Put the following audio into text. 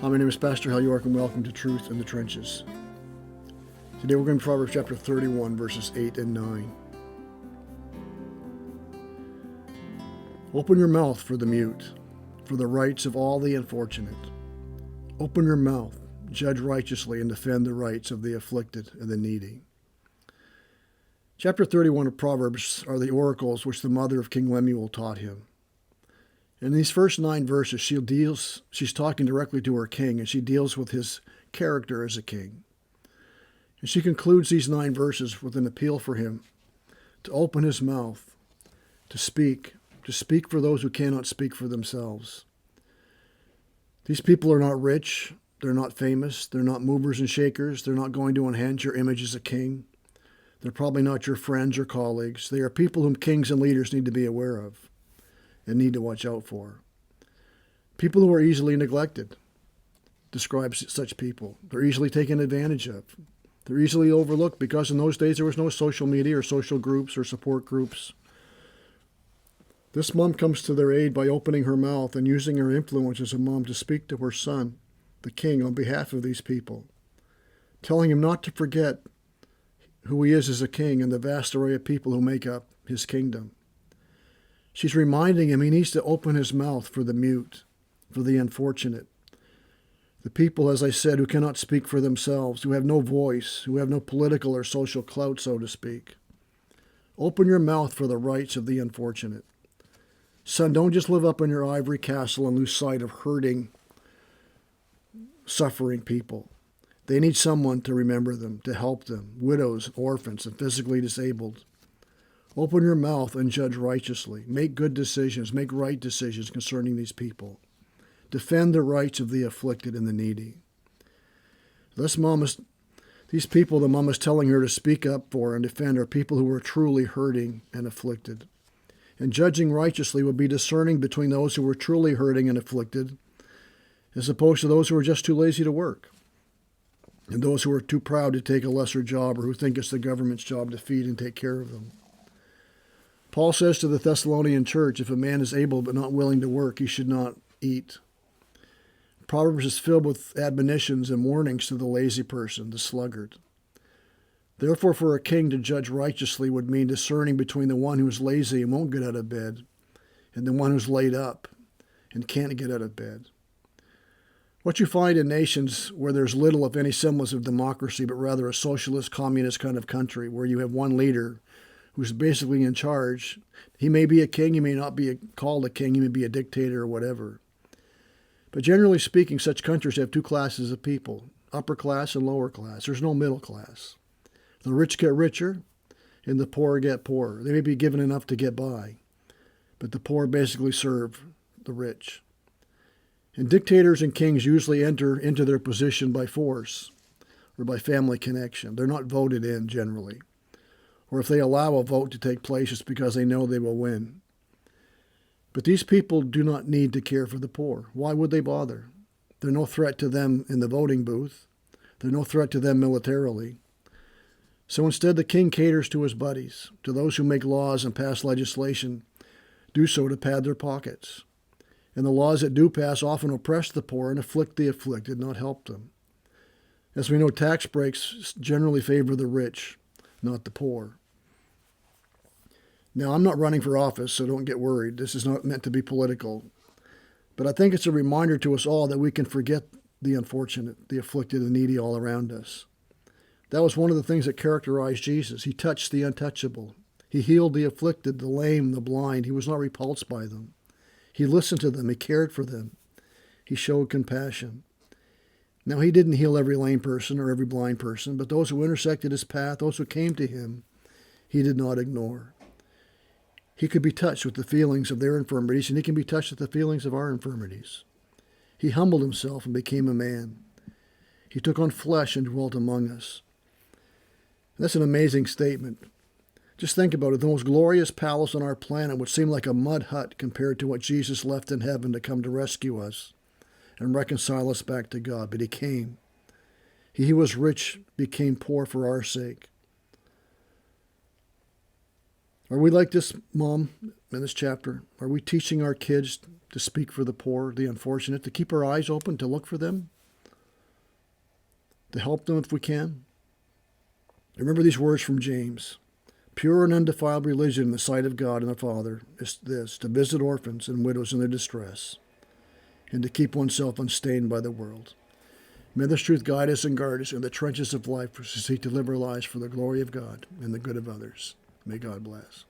Hi, my name is Pastor Hal York, and welcome to Truth in the Trenches. Today we're going to Proverbs chapter 31, verses 8 and 9. Open your mouth for the mute, for the rights of all the unfortunate. Open your mouth, judge righteously, and defend the rights of the afflicted and the needy. Chapter 31 of Proverbs are the oracles which the mother of King Lemuel taught him. In these first 9 verses, she's talking directly to her king, and she deals with his character as a king. And she concludes these 9 verses with an appeal for him to open his mouth, to speak for those who cannot speak for themselves. These people are not rich, they're not famous, they're not movers and shakers, they're not going to enhance your image as a king. They're probably not your friends or colleagues. They are people whom kings and leaders need to be aware of and need to watch out for. People who are easily neglected describes such people. They're easily taken advantage of. They're easily overlooked because in those days there was no social media or social groups or support groups. This mom comes to their aid by opening her mouth and using her influence as a mom to speak to her son, the king, on behalf of these people, telling him not to forget who he is as a king and the vast array of people who make up his kingdom. She's reminding him he needs to open his mouth for the mute, for the unfortunate. The people, as I said, who cannot speak for themselves, who have no voice, who have no political or social clout, so to speak. Open your mouth for the rights of the unfortunate. Son, don't just live up in your ivory castle and lose sight of hurting, suffering people. They need someone to remember them, to help them, widows, orphans, and physically disabled. Open your mouth and judge righteously. Make good decisions, make right decisions concerning these people. Defend the rights of the afflicted and the needy. These people the mom is telling her to speak up for and defend are people who are truly hurting and afflicted. And judging righteously would be discerning between those who are truly hurting and afflicted as opposed to those who are just too lazy to work, and those who are too proud to take a lesser job or who think it's the government's job to feed and take care of them. Paul says to the Thessalonian church, if a man is able but not willing to work, he should not eat. Proverbs is filled with admonitions and warnings to the lazy person, the sluggard. Therefore, for a king to judge righteously would mean discerning between the one who is lazy and won't get out of bed and the one who's laid up and can't get out of bed. What you find in nations where there's little, if any, semblance of democracy, but rather a socialist, communist kind of country where you have one leader who's basically in charge. He may be a king, he may not be called a king, he may be a dictator or whatever. But generally speaking, such countries have 2 classes of people, upper class and lower class. There's no middle class. The rich get richer and the poor get poorer. They may be given enough to get by, but the poor basically serve the rich. And dictators and kings usually enter into their position by force or by family connection. They're not voted in generally. Or if they allow a vote to take place, it's because they know they will win. But these people do not need to care for the poor. Why would they bother? They're no threat to them in the voting booth. They're no threat to them militarily. So instead, the king caters to his buddies, to those who make laws and pass legislation, do so to pad their pockets. And the laws that do pass often oppress the poor and afflict the afflicted, not help them. As we know, tax breaks generally favor the rich, not the poor. Now, I'm not running for office, so don't get worried. This is not meant to be political. But I think it's a reminder to us all that we can forget the unfortunate, the afflicted, and needy all around us. That was one of the things that characterized Jesus. He touched the untouchable. He healed the afflicted, the lame, the blind. He was not repulsed by them. He listened to them. He cared for them. He showed compassion. Now, he didn't heal every lame person or every blind person, but those who intersected his path, those who came to him, he did not ignore. He could be touched with the feelings of their infirmities, and he can be touched with the feelings of our infirmities. He humbled himself and became a man. He took on flesh and dwelt among us. And that's an amazing statement. Just think about it. The most glorious palace on our planet would seem like a mud hut compared to what Jesus left in heaven to come to rescue us and reconcile us back to God. But he came. He who was rich became poor for our sake. Are we like this mom in this chapter? Are we teaching our kids to speak for the poor, the unfortunate, to keep our eyes open, to look for them, to help them if we can? Remember these words from James. Pure and undefiled religion in the sight of God and the Father is this, to visit orphans and widows in their distress, and to keep oneself unstained by the world. May this truth guide us and guard us in the trenches of life to seek to live our lives for the glory of God and the good of others. May God bless.